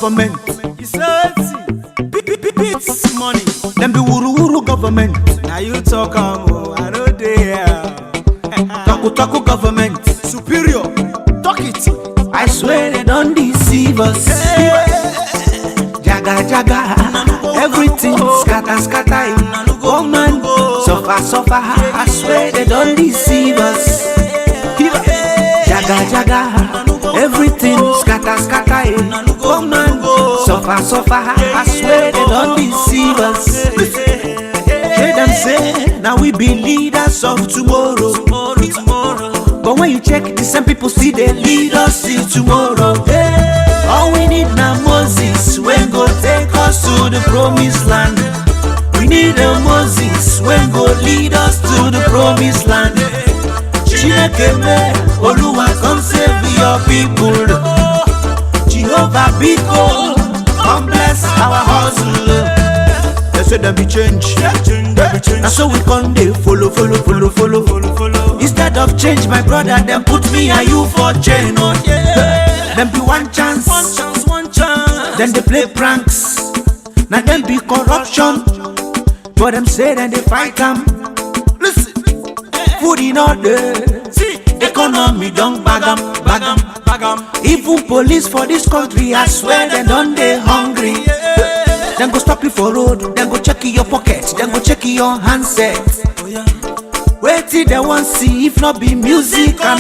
government. You say beats money. Them be wuru government. Now you talk I know they Taku government. Superior, talk it. I swear they don't deceive us. Jaga, everything scatter. Oh man, suffer. I swear they don't deceive us. Jaga, everything scatter. Oh man, suffer. I swear they don't deceive us. Hear them say, now we be leaders of tomorrow. But when you check, the same people see they lead us in tomorrow. All we need now Moses, when go take us to the promised land. We need a Moses, when go lead us to the promised land. Chinekeme, Oluwa, come save your people. Jehovah Biko, come bless our hustle. They say them be change. Now so we come they follow. Instead of change, my brother, them put me and you for chain. Oh yeah. Them be one chance. Then they play pranks. Now them be corruption. But them say then they fight them. Listen, food in order. Economy don't bag 'em. Even police for this country, I swear they don't they hungry. Then go stop you for road, then go check your pocket, then go check your handset. Wait till they want see if not be music and